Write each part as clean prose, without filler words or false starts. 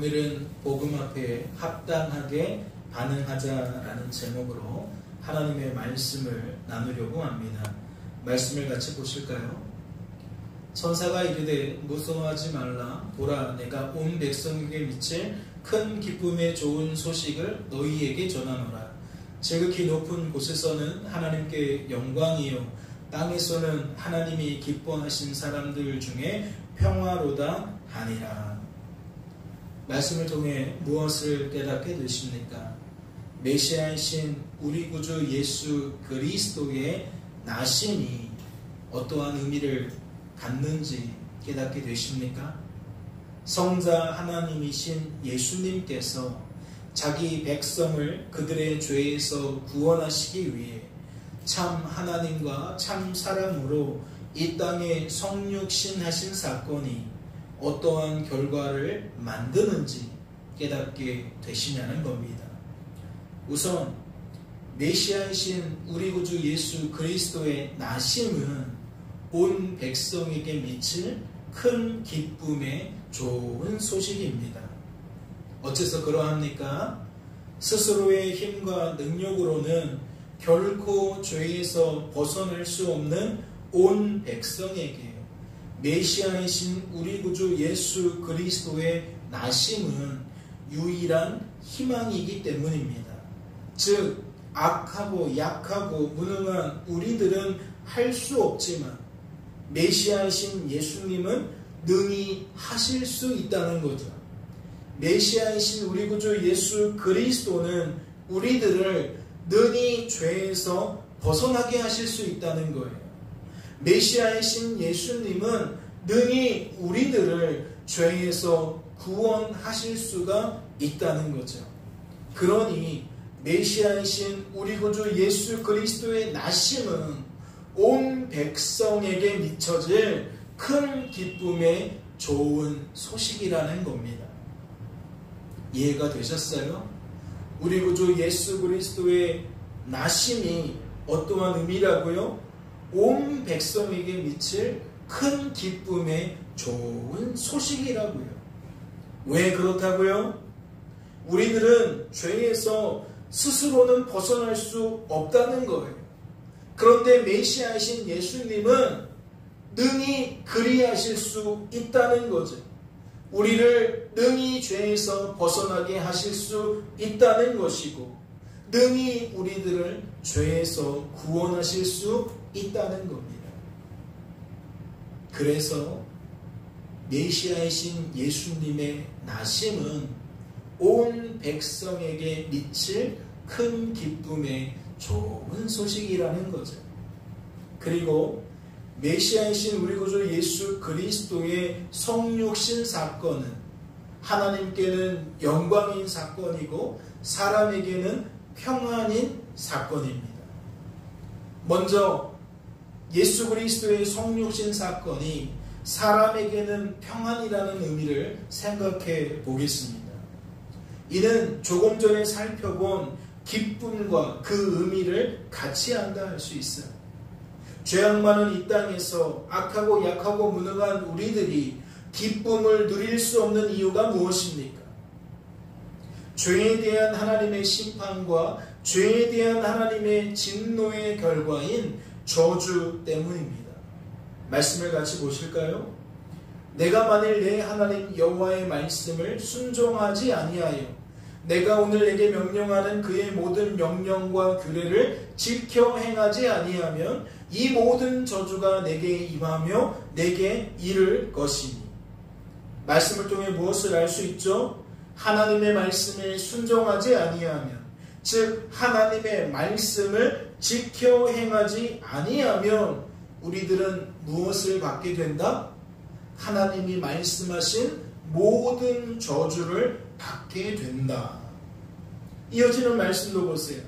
오늘은 복음 앞에 합당하게 반응하자라는 제목으로 하나님의 말씀을 나누려고 합니다. 말씀을 같이 보실까요? 천사가 이르되 무서워하지 말라. 보라, 내가 온 백성에게 미칠 큰 기쁨의 좋은 소식을 너희에게 전하노라. 지극히 높은 곳에서는 하나님께 영광이요, 땅에서는 하나님이 기뻐하신 사람들 중에 평화로다 하니라. 말씀을 통해 무엇을 깨닫게 되십니까? 메시아이신 우리 구주 예수 그리스도의 나심이 어떠한 의미를 갖는지 깨닫게 되십니까? 성자 하나님이신 예수님께서 자기 백성을 그들의 죄에서 구원하시기 위해 참 하나님과 참 사람으로 이 땅에 성육신하신 사건이 어떠한 결과를 만드는지 깨닫게 되시냐는 겁니다. 우선 메시아이신 우리 구주 예수 그리스도의 나심은 온 백성에게 미칠 큰 기쁨의 좋은 소식입니다. 어째서 그러합니까? 스스로의 힘과 능력으로는 결코 죄에서 벗어날 수 없는 온 백성에게 메시아이신 우리 구주 예수 그리스도의 나심은 유일한 희망이기 때문입니다. 즉, 악하고 약하고 무능한 우리들은 할 수 없지만 메시아이신 예수님은 능히 하실 수 있다는 거죠. 메시아이신 우리 구주 예수 그리스도는 우리들을 능히 죄에서 벗어나게 하실 수 있다는 거예요. 메시아이신 예수님은 능히 우리들을 죄에서 구원하실 수가 있다는 거죠. 그러니 메시아이신 우리 구주 예수 그리스도의 나심은 온 백성에게 미쳐질 큰 기쁨의 좋은 소식이라는 겁니다. 이해가 되셨어요? 우리 구주 예수 그리스도의 나심이 어떠한 의미라고요? 온 백성에게 미칠 큰 기쁨의 좋은 소식이라고요. 왜 그렇다고요? 우리들은 죄에서 스스로는 벗어날 수 없다는 거예요. 그런데 메시아이신 예수님은 능히 그리하실 수 있다는 거죠. 우리를 능히 죄에서 벗어나게 하실 수 있다는 것이고, 능히 우리들을 죄에서 구원하실 수 있다는 겁니다. 그래서 메시아이신 예수님의 나심은 온 백성에게 미칠 큰 기쁨의 좋은 소식이라는 거죠. 그리고 메시아이신 우리 구주 예수 그리스도의 성육신 사건은 하나님께는 영광인 사건이고 사람에게는 평안인 사건입니다. 먼저 예수 그리스도의 성육신 사건이 사람에게는 평안이라는 의미를 생각해 보겠습니다. 이는 조금 전에 살펴본 기쁨과 그 의미를 같이 한다 할 수 있어요. 죄악 많은 이 땅에서 악하고 약하고 무능한 우리들이 기쁨을 누릴 수 없는 이유가 무엇입니까? 죄에 대한 하나님의 심판과 죄에 대한 하나님의 진노의 결과인 저주 때문입니다. 말씀을 같이 보실까요? 내가 만일 내 하나님 여호와의 말씀을 순종하지 아니하여 내가 오늘 내게 명령하는 그의 모든 명령과 규례를 지켜 행하지 아니하면 이 모든 저주가 내게 임하며 내게 이를 것이니. 말씀을 통해 무엇을 알 수 있죠? 하나님의 말씀을 순종하지 아니하면, 즉 하나님의 말씀을 지켜 행하지 아니하면 우리들은 무엇을 받게 된다? 하나님이 말씀하신 모든 저주를 받게 된다. 이어지는 말씀도 보세요.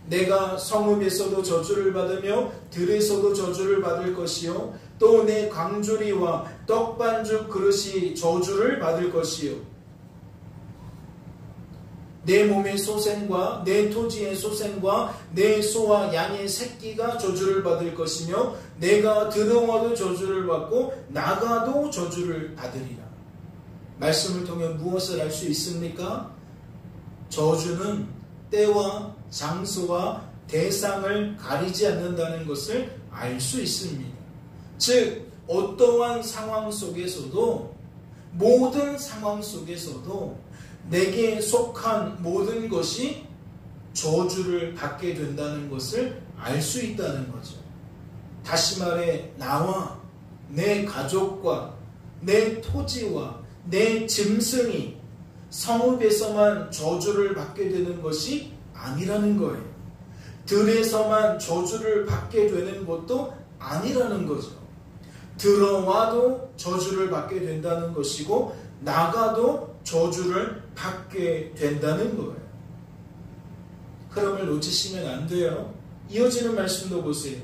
내가 성읍에서도 저주를 받으며 들에서도 저주를 받을 것이요 또 내 광주리와 떡반죽 그릇이 저주를 받을 것이요 내 몸의 소생과 내 토지의 소생과 내 소와 양의 새끼가 저주를 받을 것이며 내가 들어와도 저주를 받고 나가도 저주를 받으리라. 말씀을 통해 무엇을 알 수 있습니까? 저주는 때와 장소와 대상을 가리지 않는다는 것을 알 수 있습니다. 즉 어떠한 상황 속에서도, 모든 상황 속에서도 내게 속한 모든 것이 저주를 받게 된다는 것을 알 수 있다는 거죠. 다시 말해 나와 내 가족과 내 토지와 내 짐승이 성읍에서만 저주를 받게 되는 것이 아니라는 거예요. 들에서만 저주를 받게 되는 것도 아니라는 거죠. 들어와도 저주를 받게 된다는 것이고 나가도 저주를 받게 된다는 거예요. 흐름을 놓치시면 안 돼요. 이어지는 말씀도 보세요.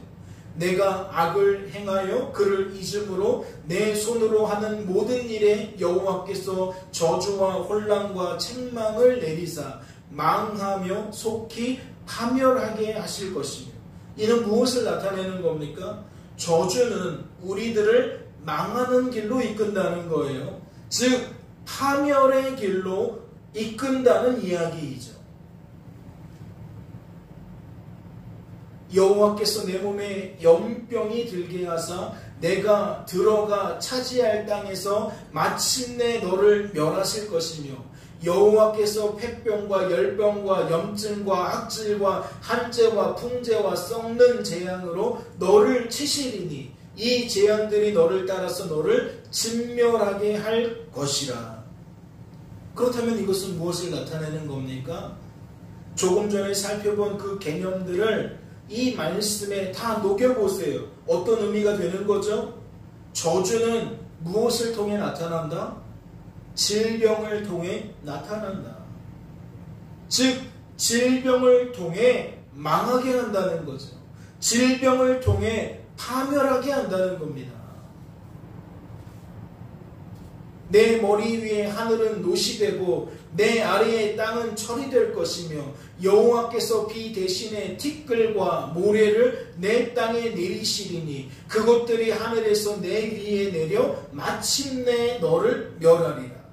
내가 악을 행하여 그를 잊음으로 내 손으로 하는 모든 일에 여호와께서 저주와 혼란과 책망을 내리사 망하며 속히 파멸하게 하실 것이며. 이는 무엇을 나타내는 겁니까? 저주는 우리들을 망하는 길로 이끈다는 거예요. 즉 파멸의 길로 이끈다는 이야기이죠. 여호와께서 내 몸에 염병이 들게 하사 내가 들어가 차지할 땅에서 마침내 너를 멸하실 것이며 여호와께서 폐병과 열병과 염증과 악질과 한재와 풍재와 썩는 재앙으로 너를 치시리니 이 재앙들이 너를 따라서 너를 진멸하게 할 것이라. 그렇다면 이것은 무엇을 나타내는 겁니까? 조금 전에 살펴본 그 개념들을 이 말씀에 다 녹여보세요. 어떤 의미가 되는 거죠? 저주는 무엇을 통해 나타난다? 질병을 통해 나타난다. 즉 질병을 통해 망하게 한다는 거죠. 질병을 통해 파멸하게 한다는 겁니다. 내 머리 위에 하늘은 노시 되고 내 아래의 땅은 철이 될 것이며 여호와께서 비 대신에 티끌과 모래를 내 땅에 내리시리니 그것들이 하늘에서 내 위에 내려 마침내 너를 멸하리라.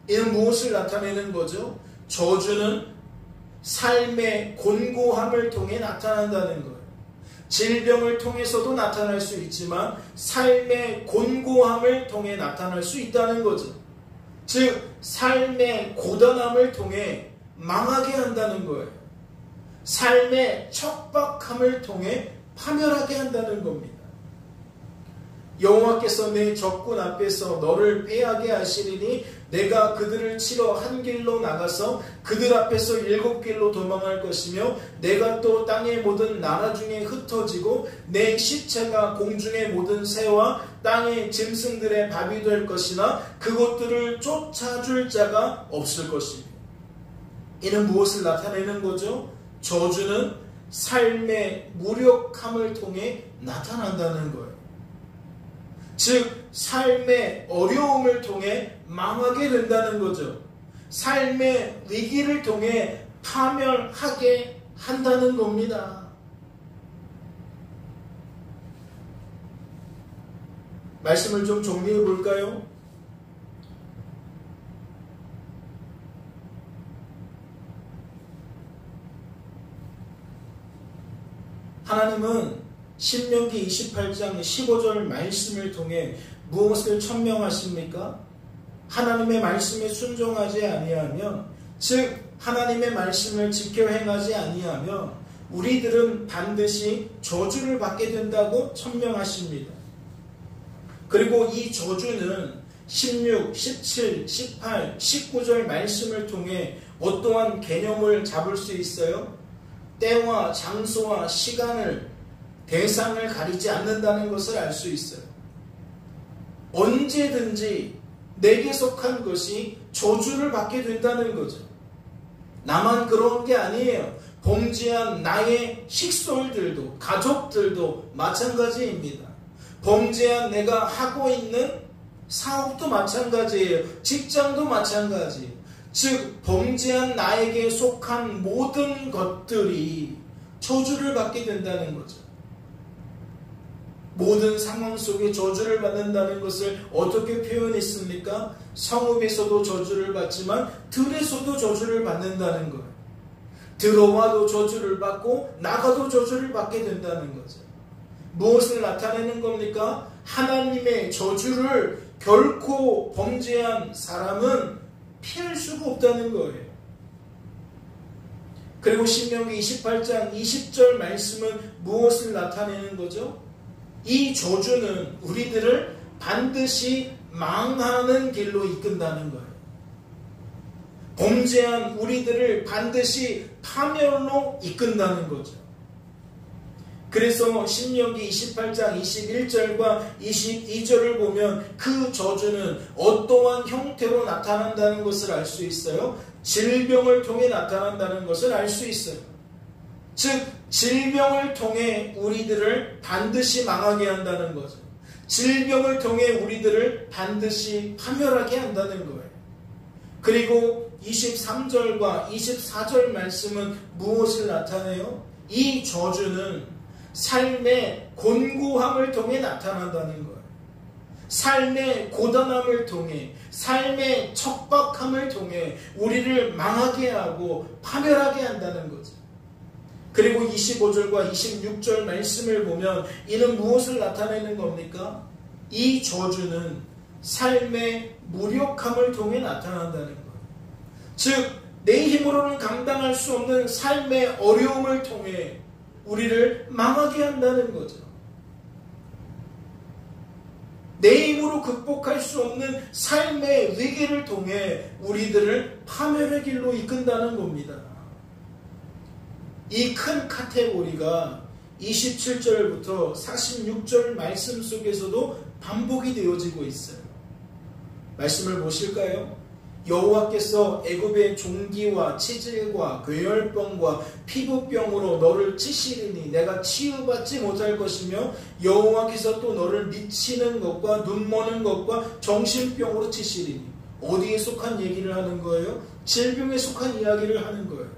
이는 무엇을 나타내는 거죠? 저주는 삶의 곤고함을 통해 나타난다는 거예요. 질병을 통해서도 나타날 수 있지만 삶의 곤고함을 통해 나타날 수 있다는 거죠. 즉 삶의 고단함을 통해 망하게 한다는 거예요. 삶의 척박함을 통해 파멸하게 한다는 겁니다. 여호와께서 내 적군 앞에서 너를 패하게 하시리니 내가 그들을 치러 한 길로 나가서 그들 앞에서 7길로 도망할 것이며 내가 또 땅의 모든 나라 중에 흩어지고 내 시체가 공중의 모든 새와 땅의 짐승들의 밥이 될 것이나 그것들을 쫓아줄 자가 없을 것입니다. 이는 무엇을 나타내는 거죠? 저주는 삶의 무력함을 통해 나타난다는 거예요. 즉 삶의 어려움을 통해 망하게 된다는 거죠. 삶의 위기를 통해 파멸하게 한다는 겁니다. 말씀을 좀 정리해 볼까요? 하나님은 신명기 28장 15절 말씀을 통해 무엇을 천명하십니까? 하나님의 말씀에 순종하지 아니하면, 즉 하나님의 말씀을 지켜 행하지 아니하면 우리들은 반드시 저주를 받게 된다고 천명하십니다. 그리고 이 저주는 16, 17, 18, 19절 말씀을 통해 어떠한 개념을 잡을 수 있어요? 때와 장소와 시간을, 대상을 가리지 않는다는 것을 알 수 있어요. 언제든지 내게 속한 것이 저주를 받게 된다는 거죠. 나만 그런 게 아니에요. 범죄한 나의 식솔들도, 가족들도 마찬가지입니다. 범죄한 내가 하고 있는 사업도 마찬가지예요. 직장도 마찬가지예요. 즉 범죄한 나에게 속한 모든 것들이 저주를 받게 된다는 거죠. 모든 상황 속에 저주를 받는다는 것을 어떻게 표현했습니까? 성읍에서도 저주를 받지만 들에서도 저주를 받는다는 거예요. 들어와도 저주를 받고 나가도 저주를 받게 된다는 거죠. 무엇을 나타내는 겁니까? 하나님의 저주를 결코 범죄한 사람은 피할 수가 없다는 거예요. 그리고 신명기 28장 20절 말씀은 무엇을 나타내는 거죠? 이 저주는 우리들을 반드시 망하는 길로 이끈다는 거예요. 범죄한 우리들을 반드시 파멸로 이끈다는 거죠. 그래서 신명기 28장 21절과 22절을 보면 그 저주는 어떠한 형태로 나타난다는 것을 알 수 있어요. 질병을 통해 나타난다는 것을 알 수 있어요. 즉 질병을 통해 우리들을 반드시 망하게 한다는 거죠. 질병을 통해 우리들을 반드시 파멸하게 한다는 거예요. 그리고 23절과 24절 말씀은 무엇을 나타내요? 이 저주는 삶의 곤고함을 통해 나타난다는 거예요. 삶의 고단함을 통해, 삶의 척박함을 통해 우리를 망하게 하고 파멸하게 한다는 거죠. 그리고 25절과 26절 말씀을 보면 이는 무엇을 나타내는 겁니까? 이 저주는 삶의 무력함을 통해 나타난다는 거예요. 즉, 내 힘으로는 감당할 수 없는 삶의 어려움을 통해 우리를 망하게 한다는 거죠. 내 힘으로 극복할 수 없는 삶의 위기를 통해 우리들을 파멸의 길로 이끈다는 겁니다. 이 큰 카테고리가 27절부터 46절 말씀 속에서도 반복이 되어지고 있어요. 말씀을 보실까요? 여호와께서 애굽의 종기와 치질과 괴혈병과 피부병으로 너를 치시리니 내가 치유받지 못할 것이며 여호와께서 또 너를 미치는 것과 눈머는 것과 정신병으로 치시리니. 어디에 속한 얘기를 하는 거예요? 질병에 속한 이야기를 하는 거예요.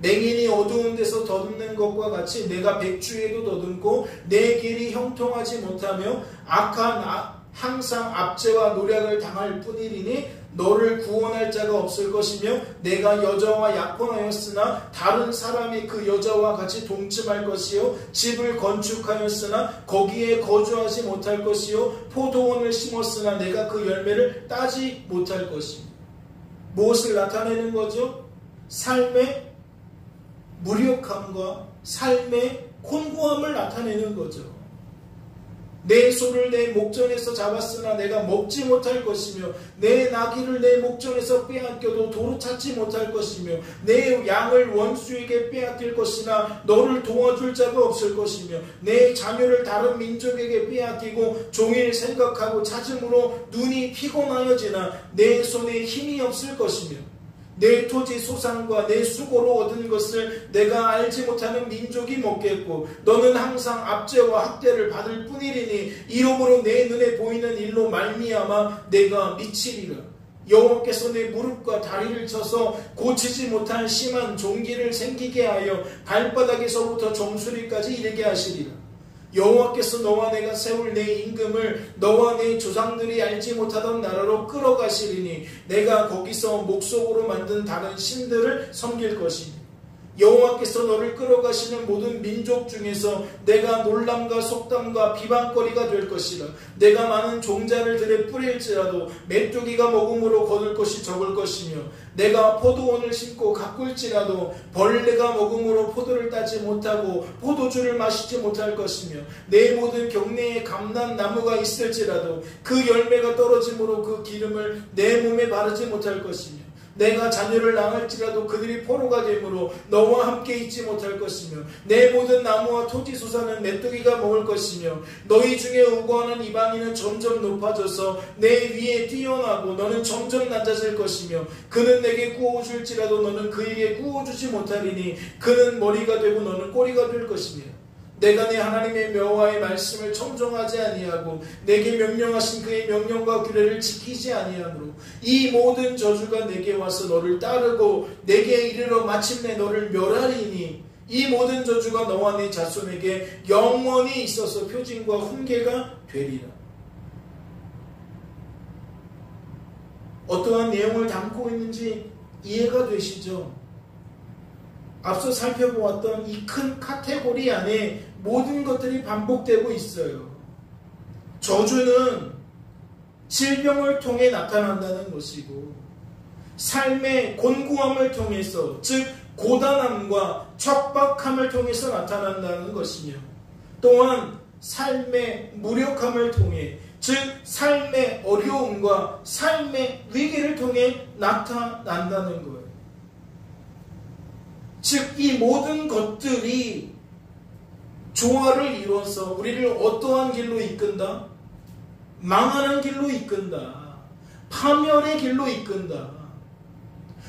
맹인이 어두운 데서 더듬는 것과 같이 내가 백주에도 더듬고 내 길이 형통하지 못하며 항상 압제와 노략을 당할 뿐이리니 너를 구원할 자가 없을 것이며 내가 여자와 약혼하였으나 다른 사람이 그 여자와 같이 동침할 것이요 집을 건축하였으나 거기에 거주하지 못할 것이요 포도원을 심었으나 내가 그 열매를 따지 못할 것이며. 무엇을 나타내는 거죠? 삶의 무력함과 삶의 곤고함을 나타내는 거죠. 내 소를 내 목전에서 잡았으나 내가 먹지 못할 것이며 내 나귀를 내 목전에서 빼앗겨도 도로 찾지 못할 것이며 내 양을 원수에게 빼앗길 것이나 너를 도와줄 자가 없을 것이며 내 자녀를 다른 민족에게 빼앗기고 종일 생각하고 찾음으로 눈이 피곤하여지나 내 손에 힘이 없을 것이며 내 토지 소산과 내 수고로 얻은 것을 내가 알지 못하는 민족이 먹겠고 너는 항상 압제와 학대를 받을 뿐이리니 이러므로 내 눈에 보이는 일로 말미암아 내가 미치리라. 여호와께서 내 무릎과 다리를 쳐서 고치지 못한 심한 종기를 생기게 하여 발바닥에서부터 정수리까지 이르게 하시리라. 여호와께서 너와 내가 세울 내 임금을 너와 내 조상들이 알지 못하던 나라로 끌어가시리니 내가 거기서 목석으로 만든 다른 신들을 섬길 것이니 여호와께서 너를 끌어가시는 모든 민족 중에서 내가 놀람과 속담과 비방거리가 될 것이라. 내가 많은 종자를 들에 뿌릴지라도 메뚜기가 먹음으로 거둘 것이 적을 것이며 내가 포도원을 심고 가꿀지라도 벌레가 먹음으로 포도를 따지 못하고 포도주를 마시지 못할 것이며 내 모든 경내에 감람나무가 있을지라도 그 열매가 떨어짐으로 그 기름을 내 몸에 바르지 못할 것이며 내가 자녀를 낳을지라도 그들이 포로가 되므로 너와 함께 있지 못할 것이며 내 모든 나무와 토지 소산은 메뚜기가 먹을 것이며 너희 중에 우고하는 이방인은 점점 높아져서 내 위에 뛰어나고 너는 점점 낮아질 것이며 그는 내게 구워줄지라도 너는 그에게 구워주지 못하리니 그는 머리가 되고 너는 꼬리가 될 것이며 내가 내 하나님의 여호와의 말씀을 청종하지 아니하고 내게 명령하신 그의 명령과 규례를 지키지 아니하므로 이 모든 저주가 내게 와서 너를 따르고 내게 이르러 마침내 너를 멸하리니 이 모든 저주가 너와 네 자손에게 영원히 있어서 표징과 훈계가 되리라. 어떠한 내용을 담고 있는지 이해가 되시죠? 앞서 살펴보았던 이 큰 카테고리 안에 모든 것들이 반복되고 있어요. 저주는 질병을 통해 나타난다는 것이고, 삶의 곤고함을 통해서, 즉 고단함과 척박함을 통해서 나타난다는 것이며, 또한 삶의 무력함을 통해, 즉 삶의 어려움과 삶의 위기를 통해 나타난다는 거예요. 즉 이 모든 것들이 조화를 이루어서 우리를 어떠한 길로 이끈다? 망하는 길로 이끈다. 파멸의 길로 이끈다.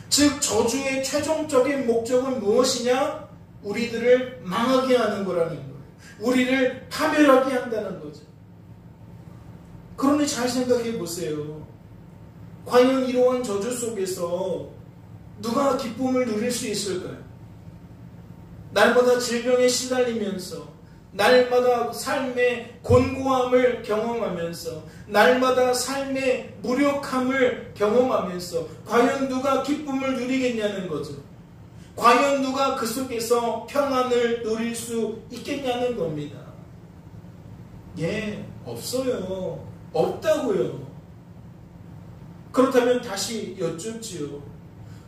즉 저주의 최종적인 목적은 무엇이냐? 우리들을 망하게 하는 거라는 거예요. 우리를 파멸하게 한다는 거죠. 그러니 잘 생각해 보세요. 과연 이러한 저주 속에서 누가 기쁨을 누릴 수 있을까요? 날마다 질병에 시달리면서, 날마다 삶의 곤고함을 경험하면서, 날마다 삶의 무력함을 경험하면서 과연 누가 기쁨을 누리겠냐는 거죠. 과연 누가 그 속에서 평안을 누릴 수 있겠냐는 겁니다. 예, 없어요. 없다고요. 그렇다면 다시 여쭙지요.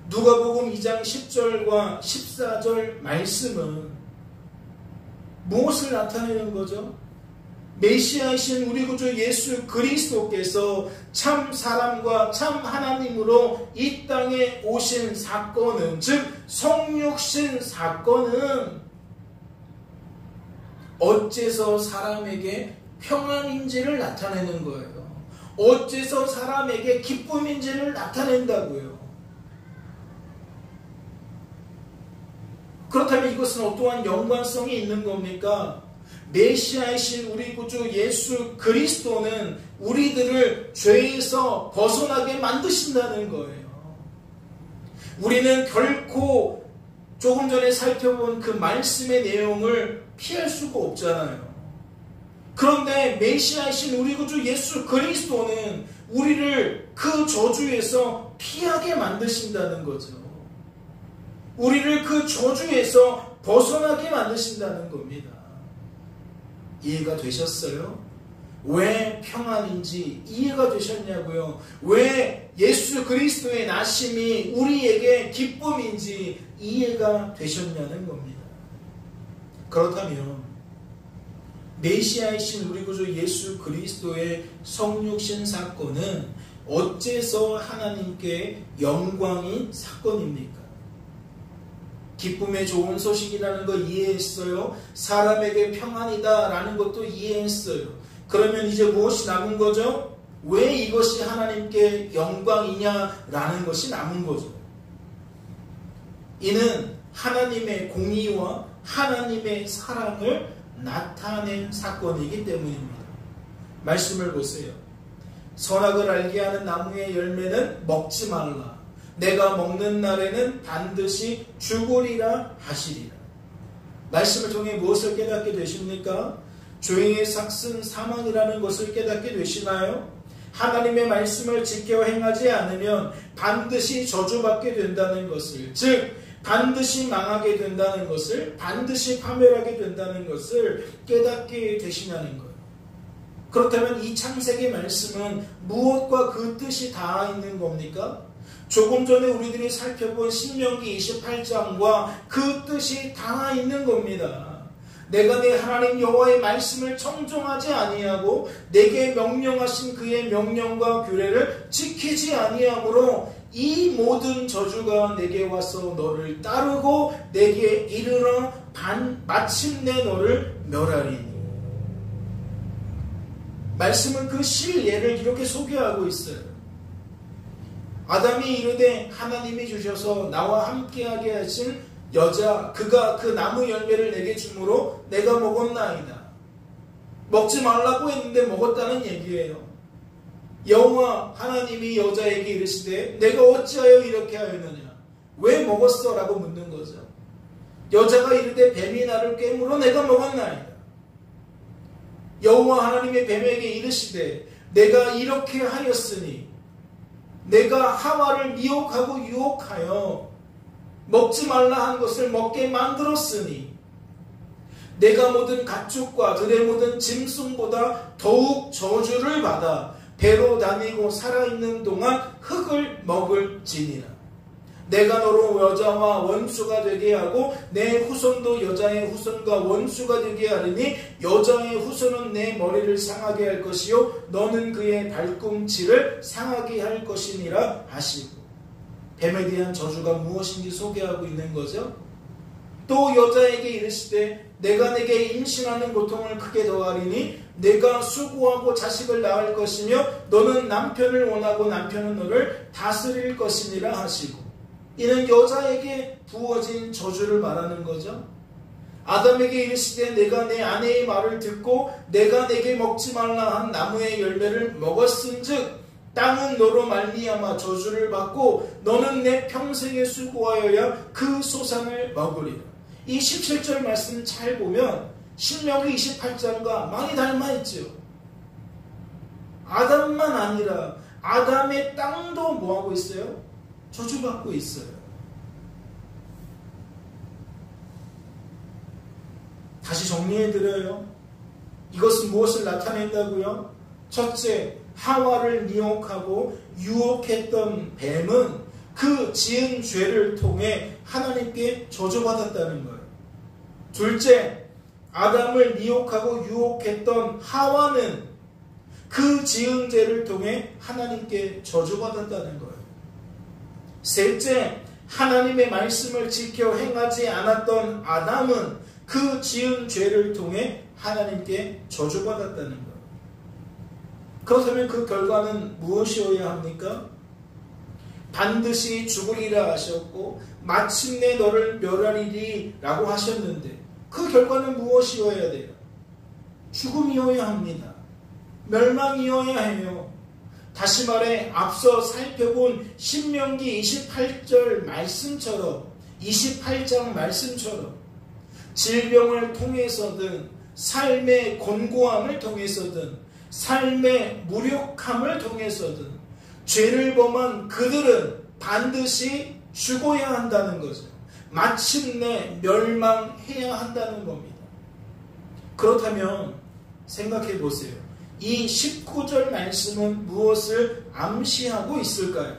누가복음 2장 10절과 14절 말씀은 무엇을 나타내는 거죠? 메시아이신 우리 구주 예수 그리스도께서 참 사람과 참 하나님으로 이 땅에 오신 사건은, 즉 성육신 사건은 어째서 사람에게 평안인지를 나타내는 거예요. 어째서 사람에게 기쁨인지를 나타낸다고요. 그렇다면 이것은 어떠한 연관성이 있는 겁니까? 메시아이신 우리 구주 예수 그리스도는 우리들을 죄에서 벗어나게 만드신다는 거예요. 우리는 결코 조금 전에 살펴본 그 말씀의 내용을 피할 수가 없잖아요. 그런데 메시아이신 우리 구주 예수 그리스도는 우리를 그 저주에서 피하게 만드신다는 거죠. 우리를 그 저주에서 벗어나게 만드신다는 겁니다. 이해가 되셨어요? 왜 평안인지 이해가 되셨냐고요? 왜 예수 그리스도의 나심이 우리에게 기쁨인지 이해가 되셨냐는 겁니다. 그렇다면 메시아이신 우리 구주 예수 그리스도의 성육신 사건은 어째서 하나님께 영광인 사건입니까? 기쁨의 좋은 소식이라는 거 이해했어요. 사람에게 평안이다라는 것도 이해했어요. 그러면 이제 무엇이 남은 거죠? 왜 이것이 하나님께 영광이냐라는 것이 남은 거죠. 이는 하나님의 공의와 하나님의 사랑을 나타낸 사건이기 때문입니다. 말씀을 보세요. 선악을 알게 하는 나무의 열매는 먹지 말라. 내가 먹는 날에는 반드시 죽으리라 하시리라. 말씀을 통해 무엇을 깨닫게 되십니까? 죄의 삭은 사망이라는 것을 깨닫게 되시나요? 하나님의 말씀을 지켜 행하지 않으면 반드시 저주받게 된다는 것을, 즉 반드시 망하게 된다는 것을, 반드시 파멸하게 된다는 것을 깨닫게 되시냐는 거예요. 그렇다면 이 창세기 말씀은 무엇과 그 뜻이 닿아 있는 겁니까? 조금 전에 우리들이 살펴본 신명기 28장과 그 뜻이 닿아 있는 겁니다. 내가 내 하나님 여호와의 말씀을 청종하지 아니하고 내게 명령하신 그의 명령과 규례를 지키지 아니하므로 이 모든 저주가 내게 와서 너를 따르고 내게 이르러 마침내 너를 멸하리니. 말씀은 그 실예를 이렇게 소개하고 있어요. 아담이 이르되 하나님이 주셔서 나와 함께하게 하신 여자, 그가 그 나무 열매를 내게 주므로 내가 먹었나이다. 먹지 말라고 했는데 먹었다는 얘기예요. 여호와 하나님이 여자에게 이르시되 내가 어찌하여 이렇게 하였느냐? 왜 먹었어? 라고 묻는 거죠. 여자가 이르되 뱀이 나를 깨물어 내가 먹었나이다. 여호와 하나님의 뱀에게 이르시되 내가 이렇게 하였으니 내가 하와를 미혹하고 유혹하여 먹지 말라 한 것을 먹게 만들었으니 내가 모든 가축과 들의 모든 짐승보다 더욱 저주를 받아 배로 다니고 살아있는 동안 흙을 먹을지니라. 내가 너로 여자와 원수가 되게 하고 내 후손도 여자의 후손과 원수가 되게 하리니 여자의 후손은 내 머리를 상하게 할 것이요 너는 그의 발꿈치를 상하게 할 것이니라 하시고, 뱀에 대한 저주가 무엇인지 소개하고 있는 거죠. 또 여자에게 이르시되 내가 내게 임신하는 고통을 크게 더하리니 내가 수고하고 자식을 낳을 것이며 너는 남편을 원하고 남편은 너를 다스릴 것이니라 하시고, 이는 여자에게 부어진 저주를 말하는 거죠. 아담에게 이르시되 내가 내 아내의 말을 듣고 내가 내게 먹지 말라 한 나무의 열매를 먹었은즉 땅은 너로 말미암아 저주를 받고 너는 내 평생에 수고하여야 그 소산을 먹으리라. 이 17절 말씀 잘 보면 신명기 28장과 많이 닮아있죠. 아담만 아니라 아담의 땅도 뭐하고 있어요? 저주받고 있어요. 다시 정리해드려요. 이것은 무엇을 나타낸다고요? 첫째, 하와를 미혹하고 유혹했던 뱀은 그 지은 죄를 통해 하나님께 저주받았다는 거예요. 둘째, 아담을 미혹하고 유혹했던 하와는 그 지은 죄를 통해 하나님께 저주받았다는 거예요. 셋째, 하나님의 말씀을 지켜 행하지 않았던 아담은 그 지은 죄를 통해 하나님께 저주받았다는 거예요. 그렇다면 그 결과는 무엇이어야 합니까? 반드시 죽으리라 하셨고 마침내 너를 멸하리리 라고 하셨는데 그 결과는 무엇이어야 돼요? 죽음이어야 합니다. 멸망이어야 해요. 다시 말해 앞서 살펴본 신명기 28절 말씀처럼 28장 말씀처럼 질병을 통해서든 삶의 곤고함을 통해서든 삶의 무력함을 통해서든 죄를 범한 그들은 반드시 죽어야 한다는 거죠. 마침내 멸망해야 한다는 겁니다. 그렇다면 생각해 보세요. 이 19절 말씀은 무엇을 암시하고 있을까요?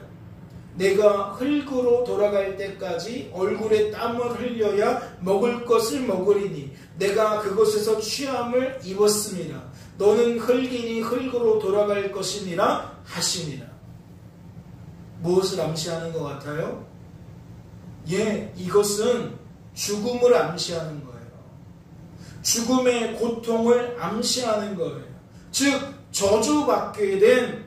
내가 흙으로 돌아갈 때까지 얼굴에 땀을 흘려야 먹을 것을 먹으리니 내가 그곳에서 취함을 입었습니다. 너는 흙이니 흙으로 돌아갈 것이니라 하시니라. 무엇을 암시하는 것 같아요? 이것은 죽음을 암시하는 거예요. 죽음의 고통을 암시하는 거예요. 즉 저주받게 된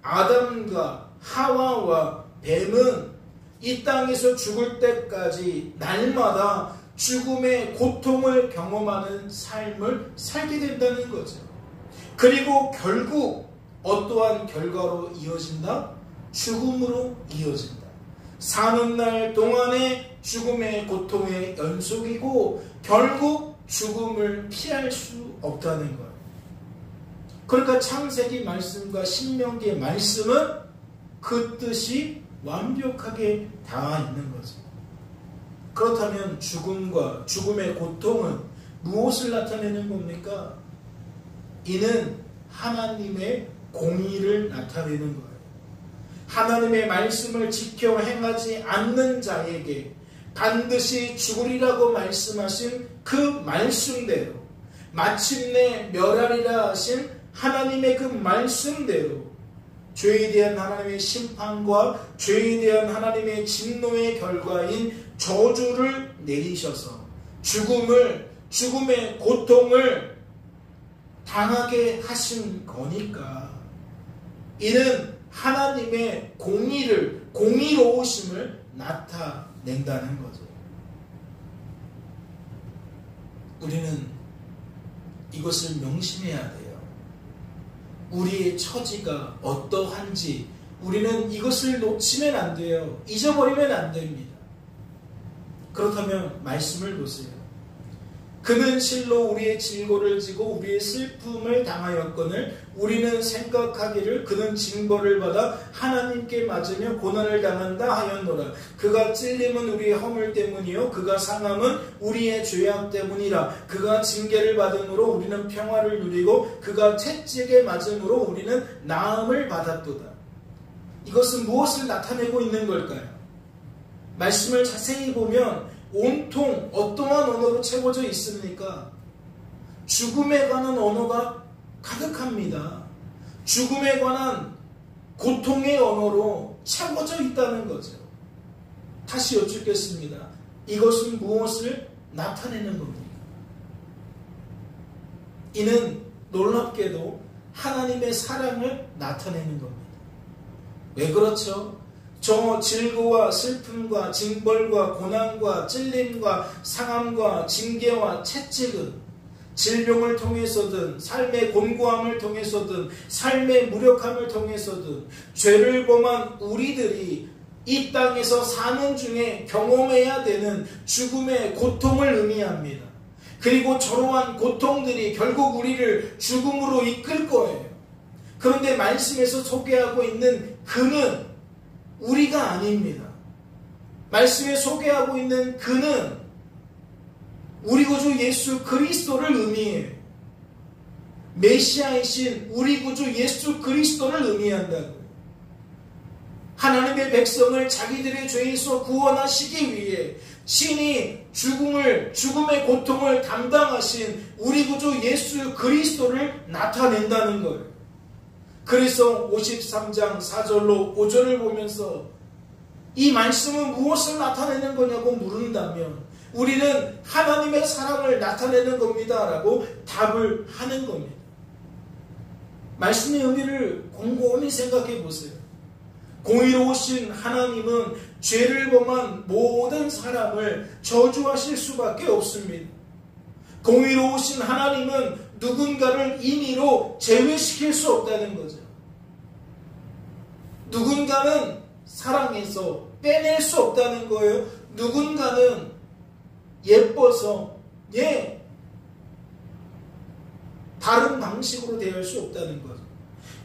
아담과 하와와 뱀은 이 땅에서 죽을 때까지 날마다 죽음의 고통을 경험하는 삶을 살게 된다는 거죠. 그리고 결국 어떠한 결과로 이어진다? 죽음으로 이어진다. 사는 날 동안의 죽음의 고통의 연속이고 결국 죽음을 피할 수 없다는 거예요. 그러니까 창세기 말씀과 신명기의 말씀은 그 뜻이 완벽하게 닿아 있는 거죠. 그렇다면 죽음과 죽음의 고통은 무엇을 나타내는 겁니까? 이는 하나님의 공의를 나타내는 거예요. 하나님의 말씀을 지켜 행하지 않는 자에게 반드시 죽으리라고 말씀하신 그 말씀대로 마침내 멸하리라 하신 하나님의 그 말씀대로 죄에 대한 하나님의 심판과 죄에 대한 하나님의 진노의 결과인 저주를 내리셔서 죽음의 고통을 당하게 하신 거니까 이는 하나님의 공의로우심을 나타낸다는 거죠. 우리는 이것을 명심해야 돼요. 우리의 처지가 어떠한지 우리는 이것을 놓치면 안 돼요. 잊어버리면 안 됩니다. 그렇다면 말씀을 보세요. 그는 실로 우리의 질고를 지고 우리의 슬픔을 당하였거늘 우리는 생각하기를 그는 징벌을 받아 하나님께 맞으며 고난을 당한다 하였노라. 그가 찔림은 우리의 허물 때문이요 그가 상함은 우리의 죄악 때문이라. 그가 징계를 받음으로 우리는 평화를 누리고 그가 채찍에 맞음으로 우리는 나음을 받았도다. 이것은 무엇을 나타내고 있는 걸까요? 말씀을 자세히 보면 온통 어떠한 언어로 채워져 있습니까? 죽음에 관한 언어가 가득합니다. 죽음에 관한 고통의 언어로 채워져 있다는 거죠. 다시 여쭙겠습니다. 이것은 무엇을 나타내는 겁니까? 이는 놀랍게도 하나님의 사랑을 나타내는 겁니다. 왜 그렇죠? 저 질고와 슬픔과 징벌과 고난과 찔림과 상함과 징계와 채찍은 질병을 통해서든 삶의 곤고함을 통해서든 삶의 무력함을 통해서든 죄를 범한 우리들이 이 땅에서 사는 중에 경험해야 되는 죽음의 고통을 의미합니다. 그리고 저러한 고통들이 결국 우리를 죽음으로 이끌 거예요. 그런데 말씀에서 소개하고 있는 그는 우리가 아닙니다. 말씀에 소개하고 있는 그는 우리 구주 예수 그리스도를 의미해요. 메시아이신 우리 구주 예수 그리스도를 의미한다고요. 하나님의 백성을 자기들의 죄에서 구원하시기 위해 친히 죽음의 고통을 담당하신 우리 구주 예수 그리스도를 나타낸다는 거예요. 그래서 53장 4절로 5절을 보면서 이 말씀은 무엇을 나타내는 거냐고 물은다면 우리는 하나님의 사랑을 나타내는 겁니다 라고 답을 하는 겁니다. 말씀의 의미를 곰곰이 생각해 보세요. 공의로우신 하나님은 죄를 범한 모든 사람을 저주하실 수밖에 없습니다. 공의로우신 하나님은 누군가를 임의로 제외시킬 수 없다는 거죠. 누군가는 사랑해서 빼낼 수 없다는 거예요. 누군가는 예뻐서 다른 방식으로 대할 수 없다는 거죠.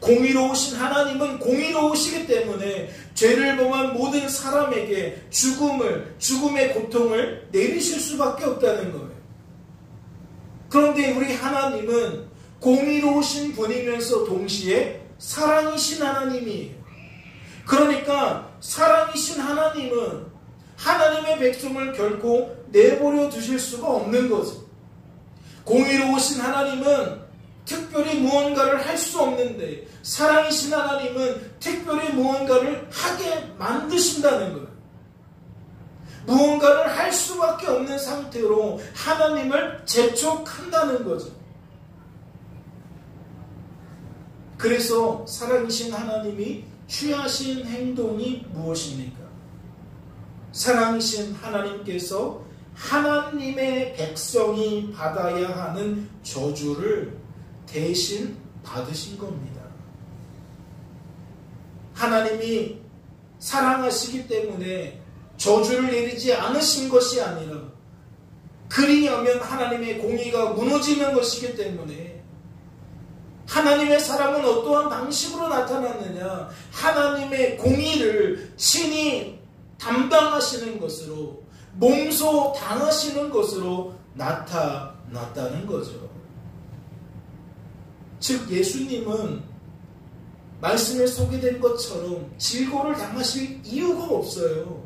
공의로우신 하나님은 공의로우시기 때문에 죄를 범한 모든 사람에게 죽음의 고통을 내리실 수밖에 없다는 거예요. 그런데 우리 하나님은 공의로우신 분이면서 동시에 사랑이신 하나님이에요. 그러니까 사랑이신 하나님은 하나님의 백성을 결코 내버려 두실 수가 없는 거죠. 공의로우신 하나님은 특별히 무언가를 할 수 없는데 사랑이신 하나님은 특별히 무언가를 하게 만드신다는 거예요. 무언가를 할 수밖에 없는 상태로 하나님을 재촉한다는 거죠. 그래서 사랑이신 하나님이 취하신 행동이 무엇입니까? 사랑이신 하나님께서 하나님의 백성이 받아야 하는 저주를 대신 받으신 겁니다. 하나님이 사랑하시기 때문에 저주를 내리지 않으신 것이 아니라 그리하면 하나님의 공의가 무너지는 것이기 때문에 하나님의 사랑은 어떠한 방식으로 나타났느냐? 하나님의 공의를 친히 담당하시는 것으로 몸소 당하시는 것으로 나타났다는 거죠. 즉 예수님은 말씀에 소개된 것처럼 질고를 당하실 이유가 없어요.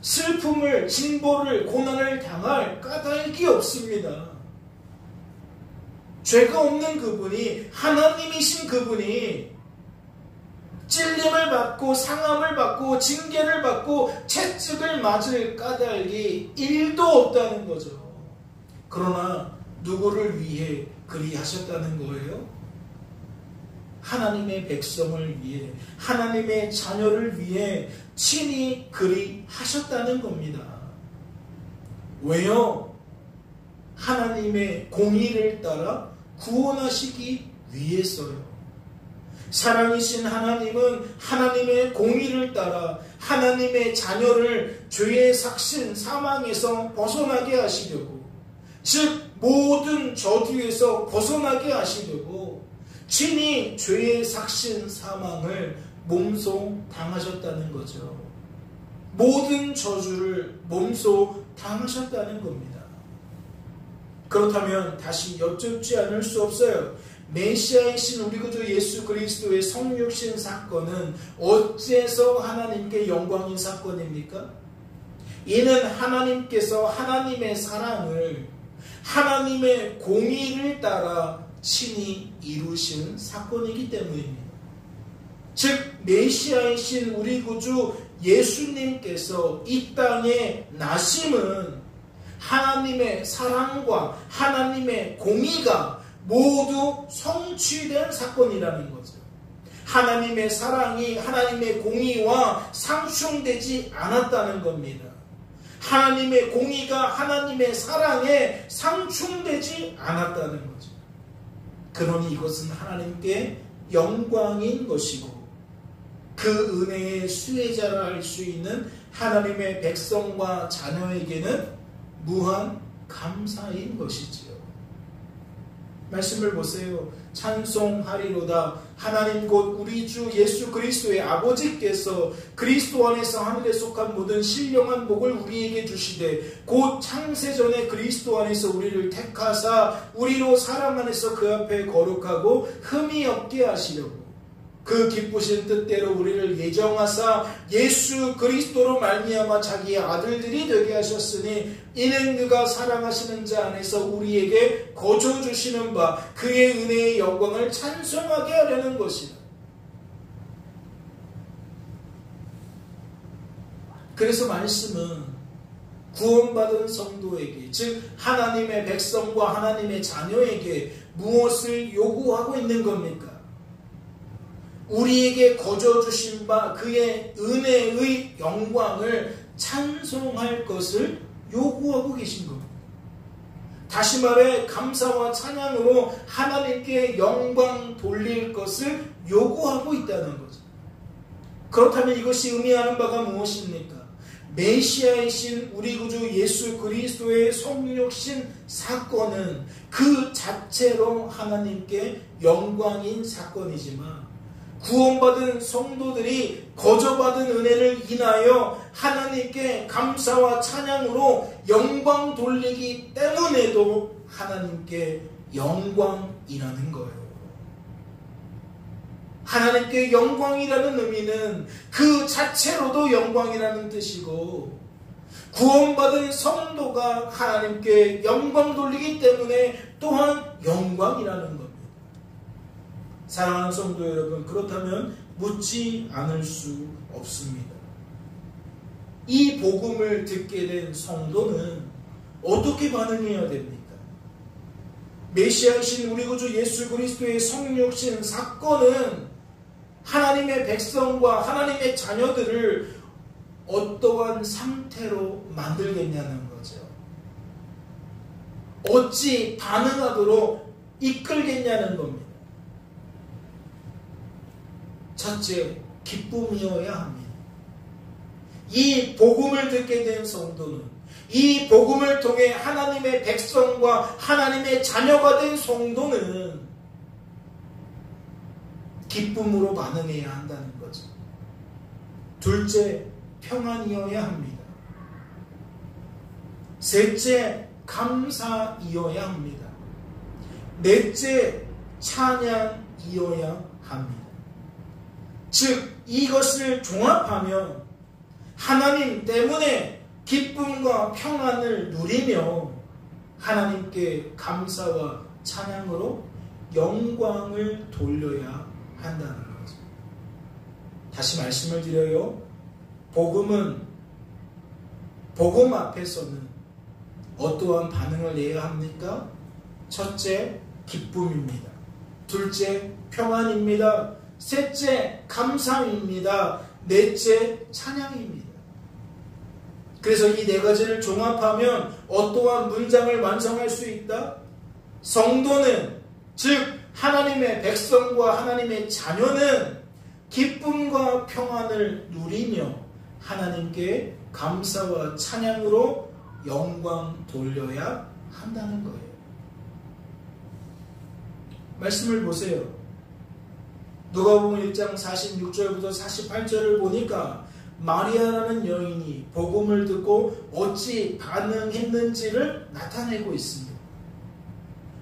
슬픔을, 징벌을, 고난을 당할 까닭이 없습니다. 죄가 없는 그분이, 하나님이신 그분이 찔림을 받고 상함을 받고 징계를 받고 채찍을 맞을 까닭이 1도 없다는 거죠. 그러나 누구를 위해 그리하셨다는 거예요? 하나님의 백성을 위해, 하나님의 자녀를 위해 친히 그리하셨다는 겁니다. 왜요? 하나님의 공의를 따라 구원하시기 위해서요. 사랑이신 하나님은 하나님의 공의를 따라 하나님의 자녀를 죄의 삭신 사망에서 벗어나게 하시려고, 즉 모든 저주에서 벗어나게 하시려고 친히 죄의 삭신 사망을 몸소 당하셨다는 거죠. 모든 저주를 몸소 당하셨다는 겁니다. 그렇다면 다시 여쭙지 않을 수 없어요. 메시아이신 우리 구주 예수 그리스도의 성육신 사건은 어째서 하나님께 영광인 사건입니까? 이는 하나님께서 하나님의 사랑을 하나님의 공의를 따라 친히 이루신 사건이기 때문입니다. 즉 메시아이신 우리 구주 예수님께서 이 땅에 나심은 하나님의 사랑과 하나님의 공의가 모두 성취된 사건이라는 거죠. 하나님의 사랑이 하나님의 공의와 상충되지 않았다는 겁니다. 하나님의 공의가 하나님의 사랑에 상충되지 않았다는 거죠. 그러니 이것은 하나님께 영광인 것이고 그 은혜의 수혜자라 할 수 있는 하나님의 백성과 자녀에게는 무한 감사인 것이지요. 말씀을 보세요. 찬송하리로다. 하나님 곧 우리 주 예수 그리스도의 아버지께서 그리스도 안에서 하늘에 속한 모든 신령한 복을 우리에게 주시되 곧 창세전에 그리스도 안에서 우리를 택하사 우리로 사랑 안에서 그 앞에 거룩하고 흠이 없게 하시려고 그 기쁘신 뜻대로 우리를 예정하사 예수 그리스도로 말미암아 자기의 아들들이 되게 하셨으니 이는 그가 사랑하시는 자 안에서 우리에게 거저 주시는 바 그의 은혜의 영광을 찬송하게 하려는 것이라. 그래서 말씀은 구원받은 성도에게 즉 하나님의 백성과 하나님의 자녀에게 무엇을 요구하고 있는 겁니까? 우리에게 거저 주신 바 그의 은혜의 영광을 찬송할 것을 요구하고 계신 겁니다. 다시 말해 감사와 찬양으로 하나님께 영광 돌릴 것을 요구하고 있다는 거죠. 그렇다면 이것이 의미하는 바가 무엇입니까? 메시아이신 우리 구주 예수 그리스도의 성육신 사건은 그 자체로 하나님께 영광인 사건이지만 구원받은 성도들이 거저받은 은혜를 인하여 하나님께 감사와 찬양으로 영광 돌리기 때문에도 하나님께 영광이라는 거예요. 하나님께 영광이라는 의미는 그 자체로도 영광이라는 뜻이고 구원받은 성도가 하나님께 영광 돌리기 때문에 또한 영광이라는 겁니다. 사랑하는 성도 여러분, 그렇다면 묻지 않을 수 없습니다. 이 복음을 듣게 된 성도는 어떻게 반응해야 됩니까? 메시아이신 우리 구주 예수 그리스도의 성육신 사건은 하나님의 백성과 하나님의 자녀들을 어떠한 상태로 만들겠냐는 거죠. 어찌 반응하도록 이끌겠냐는 겁니다. 첫째, 기쁨이어야 합니다. 이 복음을 듣게 된 성도는 이 복음을 통해 하나님의 백성과 하나님의 자녀가 된 성도는 기쁨으로 반응해야 한다는 거죠. 둘째, 평안이어야 합니다. 셋째, 감사이어야 합니다. 넷째, 찬양이어야 합니다. 즉 이것을 종합하면 하나님 때문에 기쁨과 평안을 누리며 하나님께 감사와 찬양으로 영광을 돌려야 한다는 거죠. 다시 말씀을 드려요. 복음 앞에서는 어떠한 반응을 내야 합니까? 첫째, 기쁨입니다. 둘째, 평안입니다. 셋째, 감사입니다. 넷째, 찬양입니다. 그래서 이 네 가지를 종합하면 어떠한 문장을 완성할 수 있다? 성도는, 즉 하나님의 백성과 하나님의 자녀는 기쁨과 평안을 누리며 하나님께 감사와 찬양으로 영광 돌려야 한다는 거예요. 말씀을 보세요. 누가복음 1장 46절부터 48절을 보니까 마리아라는 여인이 복음을 듣고 어찌 반응했는지를 나타내고 있습니다.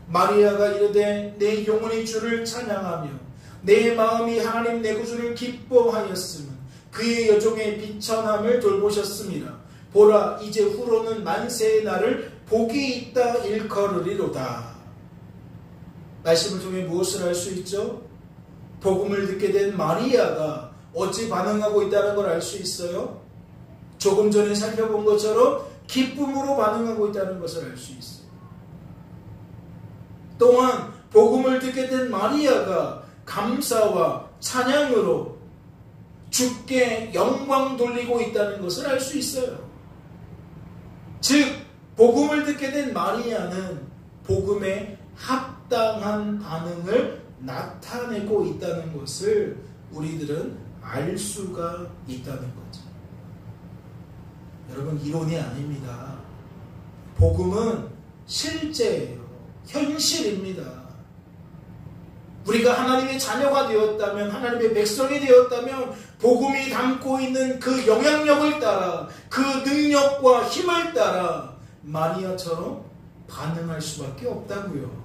마리아가 이르되 내 영혼이 주를 찬양하며 내 마음이 하나님 내 구주를 기뻐하였으면 그의 여종의 비천함을 돌보셨습니다. 보라 이제 후로는 만세의 날을 복이 있다 일컬으리로다. 말씀을 통해 무엇을 알 수 있죠? 복음을 듣게 된 마리아가 어찌 반응하고 있다는 걸 알 수 있어요? 조금 전에 살펴본 것처럼 기쁨으로 반응하고 있다는 것을 알 수 있어요. 또한 복음을 듣게 된 마리아가 감사와 찬양으로 주께 영광 돌리고 있다는 것을 알 수 있어요. 즉 복음을 듣게 된 마리아는 복음에 합당한 반응을 나타내고 있다는 것을 우리들은 알 수가 있다는 거죠. 여러분 이론이 아닙니다. 복음은 실제예요. 현실입니다. 우리가 하나님의 자녀가 되었다면, 하나님의 백성이 되었다면 복음이 담고 있는 그 영향력을 따라, 그 능력과 힘을 따라 마리아처럼 반응할 수밖에 없다고요.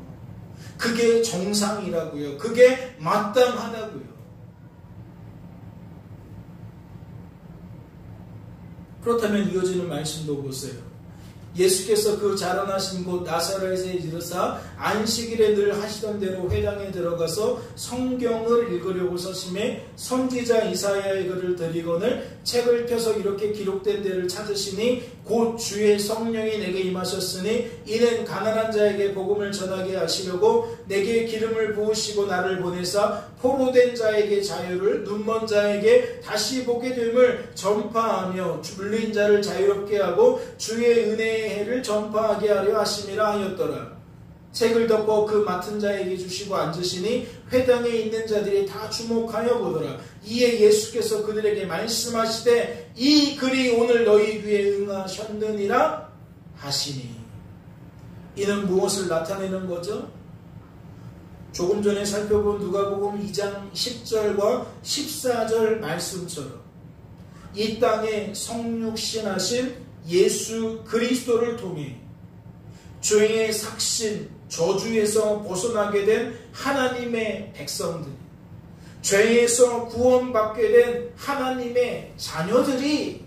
그게 정상이라고요. 그게 마땅하다고요. 그렇다면 이어지는 말씀도 보세요. 예수께서 그 자라나신 곳 나사렛에 이르사 안식일에 늘 하시던 대로 회당에 들어가서 성경을 읽으려고 서심해 선지자 이사야의 글을 들이거늘 책을 펴서 이렇게 기록된 데를 찾으시니 곧 주의 성령이 내게 임하셨으니 이는 가난한 자에게 복음을 전하게 하시려고 내게 기름을 부으시고 나를 보내사 포로된 자에게 자유를, 눈먼 자에게 다시 보게 됨을 전파하며 물린 자를 자유롭게 하고 주의 은혜의 해를 전파하게 하려 하심이라 하였더라. 책을 덮어 그 맡은 자에게 주시고 앉으시니 회당에 있는 자들이 다 주목하여 보더라. 이에 예수께서 그들에게 말씀하시되 이 글이 오늘 너희 귀에 응하셨느니라 하시니. 이는 무엇을 나타내는 거죠? 조금 전에 살펴본 누가복음 2장 10절과 14절 말씀처럼 이 땅에 성육신하신 예수 그리스도를 통해 죄의 삭신, 저주에서 벗어나게 된 하나님의 백성들, 죄에서 구원받게 된 하나님의 자녀들이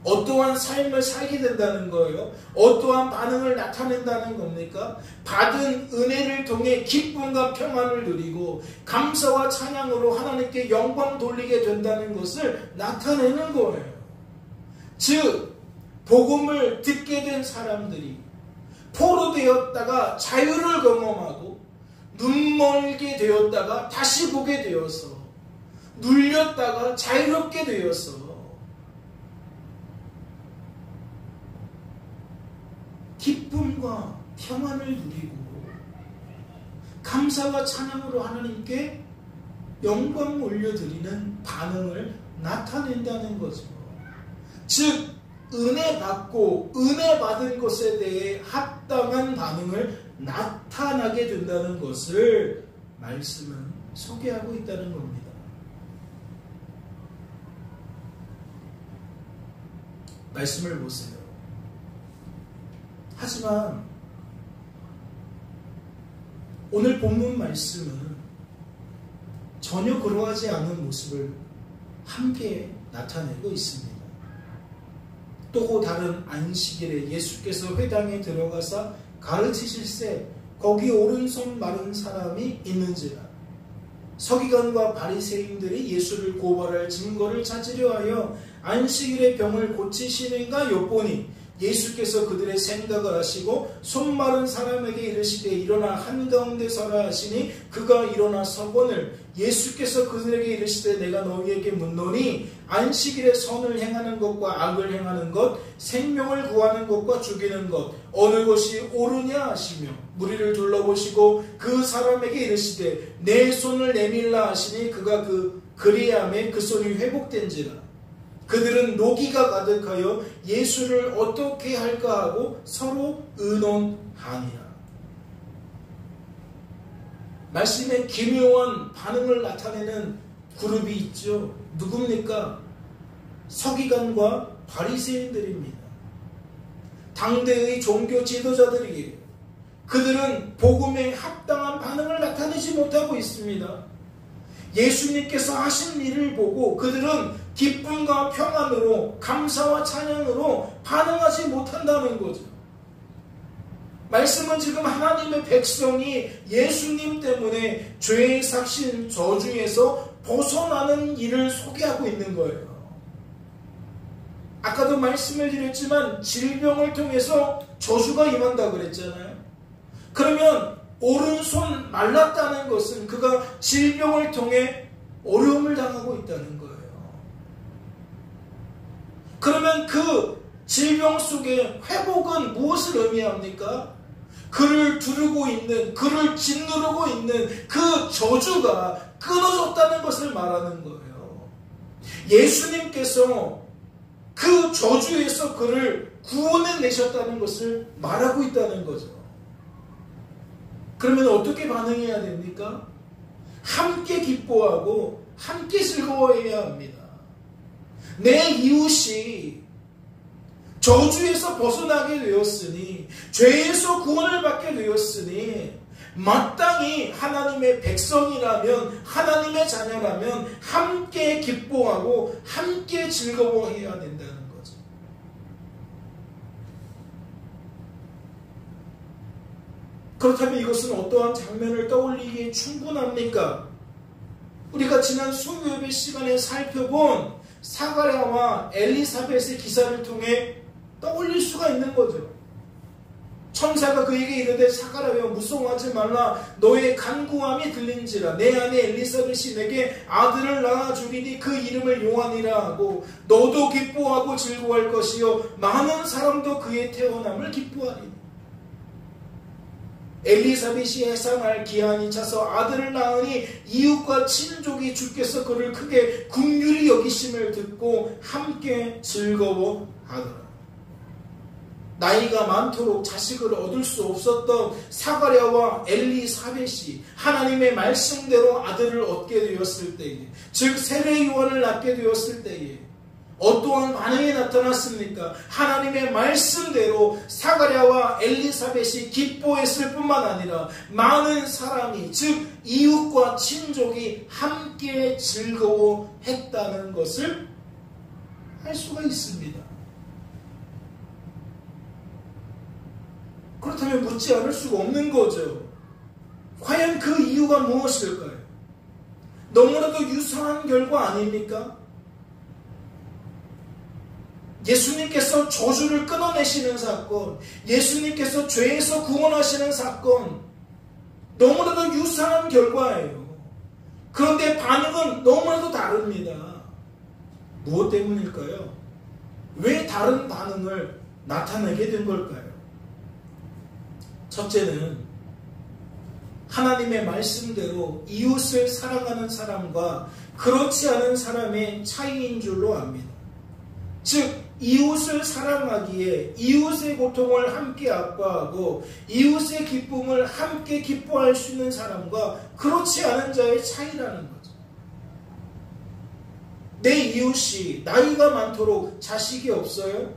어떠한 삶을 살게 된다는 거예요. 어떠한 반응을 나타낸다는 겁니까? 받은 은혜를 통해 기쁨과 평안을 누리고 감사와 찬양으로 하나님께 영광 돌리게 된다는 것을 나타내는 거예요. 즉 복음을 듣게 된 사람들이 포로되었다가 자유를 경험하고 눈멀게 되었다가 다시 보게 되어서 눌렸다가 자유롭게 되어서 기쁨과 평안을 누리고 감사와 찬양으로 하나님께 영광 올려드리는 반응을 나타낸다는 거죠. 즉 은혜 받고 은혜 받은 것에 대해 합당한 반응을 나타나게 된다는 것을 말씀은 소개하고 있다는 겁니다. 말씀을 보세요. 하지만 오늘 본문 말씀은 전혀 그러하지 않은 모습을 함께 나타내고 있습니다. 또 다른 안식일에 예수께서 회당에 들어가서 가르치실새 거기 오른손 마른 사람이 있는지라. 서기관과 바리새인들이 예수를 고발할 증거를 찾으려 하여 안식일에 병을 고치시는가 엿보니 예수께서 그들의 생각을 아시고 손 마른 사람에게 이르시되 일어나 한가운데 서라 하시니 그가 일어나 서거늘 예수께서 그들에게 이르시되 내가 너희에게 묻노니 안식일에 선을 행하는 것과 악을 행하는 것, 생명을 구하는 것과 죽이는 것 어느 것이 옳으냐 하시며 무리를 둘러보시고 그 사람에게 이르시되 내 손을 내밀라 하시니 그가 그리함에 그 손이 회복된지라. 그들은 노기가 가득하여 예수를 어떻게 할까 하고 서로 의논하니라. 말씀에 기묘한 반응을 나타내는 그룹이 있죠. 누굽니까? 서기관과 바리새인들입니다. 당대의 종교 지도자들이에요. 그들은 복음에 합당한 반응을 나타내지 못하고 있습니다. 예수님께서 하신 일을 보고 그들은 기쁨과 평안으로 감사와 찬양으로 반응하지 못한다는 거죠. 말씀은 지금 하나님의 백성이 예수님 때문에 죄의 삭신 저주에서 벗어나는 일을 소개하고 있는 거예요. 아까도 말씀을 드렸지만 질병을 통해서 저주가 임한다 그랬잖아요. 그러면 오른손 말랐다는 것은 그가 질병을 통해 어려움을 당하고 있다는 거예요. 그러면 그 질병 속에 회복은 무엇을 의미합니까? 그를 두르고 있는, 그를 짓누르고 있는 그 저주가 끊어졌다는 것을 말하는 거예요. 예수님께서 그 저주에서 그를 구원해내셨다는 것을 말하고 있다는 거죠. 그러면 어떻게 반응해야 됩니까? 함께 기뻐하고 함께 즐거워해야 합니다. 내 이웃이 저주에서 벗어나게 되었으니, 죄에서 구원을 받게 되었으니, 마땅히 하나님의 백성이라면, 하나님의 자녀라면 함께 기뻐하고 함께 즐거워해야 된다는 거죠. 그렇다면 이것은 어떠한 장면을 떠올리기에 충분합니까? 우리가 지난 수요예배 시간에 살펴본 사가랴와 엘리사벳의 기사를 통해 떠올릴 수가 있는 거죠. 천사가 그에게 이르되 사가랴여 무서워하지 말라. 너의 간구함이 들린지라. 내 아내 엘리사벳이 내게 아들을 낳아주리니 그 이름을 요한이라 하고 너도 기뻐하고 즐거워할 것이요 많은 사람도 그의 태어남을 기뻐하리니. 엘리사벳이 해산할 기한이 차서 아들을 낳으니 이웃과 친족이 주께서 그를 크게 긍휼히 여기심을 듣고 함께 즐거워하더라. 나이가 많도록 자식을 얻을 수 없었던 사가랴와 엘리사벳이 하나님의 말씀대로 아들을 얻게 되었을 때에, 즉 세례 요한을 낳게 되었을 때에 어떠한 반응이 나타났습니까? 하나님의 말씀대로 사가랴와 엘리사벳이 기뻐했을 뿐만 아니라 많은 사람이, 즉 이웃과 친족이 함께 즐거워했다는 것을 알 수가 있습니다. 그렇다면 묻지 않을 수가 없는 거죠. 과연 그 이유가 무엇일까요? 너무나도 유사한 결과 아닙니까? 예수님께서 저주를 끊어내시는 사건, 예수님께서 죄에서 구원하시는 사건, 너무나도 유사한 결과예요. 그런데 반응은 너무나도 다릅니다. 무엇 때문일까요? 왜 다른 반응을 나타내게 된 걸까요? 첫째는 하나님의 말씀대로 이웃을 사랑하는 사람과 그렇지 않은 사람의 차이인 줄로 압니다. 즉 이웃을 사랑하기에 이웃의 고통을 함께 아파하고 이웃의 기쁨을 함께 기뻐할 수 있는 사람과 그렇지 않은 자의 차이라는 거죠. 내 이웃이 나이가 많도록 자식이 없어요?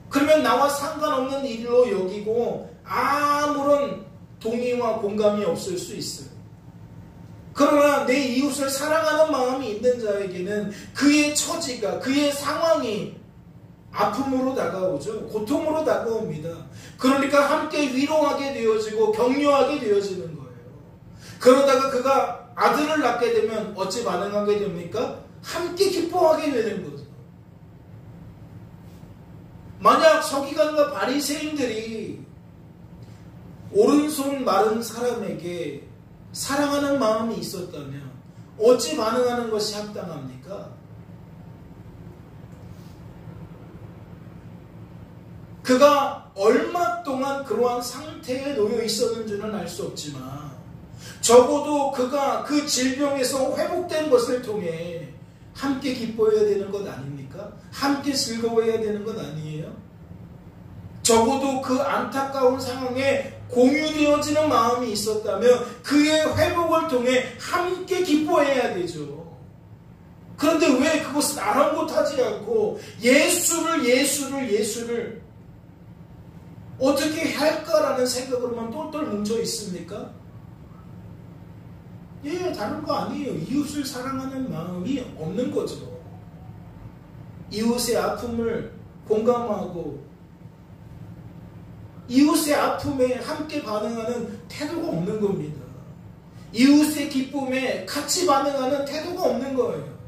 그러면 나와 상관없는 일로 여기고 아무런 동의와 공감이 없을 수 있어요. 그러나 내 이웃을 사랑하는 마음이 있는 자에게는 그의 처지가, 그의 상황이 아픔으로 다가오죠. 고통으로 다가옵니다. 그러니까 함께 위로하게 되어지고 격려하게 되어지는 거예요. 그러다가 그가 아들을 낳게 되면 어찌 반응하게 됩니까? 함께 기뻐하게 되는 거죠. 만약 서기관과 바리새인들이 오른손 마른 사람에게 사랑하는 마음이 있었다면 어찌 반응하는 것이 합당합니까? 그가 얼마 동안 그러한 상태에 놓여 있었는지는 알 수 없지만 적어도 그가 그 질병에서 회복된 것을 통해 함께 기뻐해야 되는 것 아닙니까? 함께 즐거워해야 되는 것 아니에요? 적어도 그 안타까운 상황에 공유되어지는 마음이 있었다면 그의 회복을 통해 함께 기뻐해야 되죠. 그런데 왜 그것을 아랑곳하지 않고 예수를 어떻게 할까라는 생각으로만 똘똘 뭉쳐 있습니까? 다른 거 아니에요. 이웃을 사랑하는 마음이 없는 거죠. 이웃의 아픔을 공감하고 이웃의 아픔에 함께 반응하는 태도가 없는 겁니다. 이웃의 기쁨에 같이 반응하는 태도가 없는 거예요.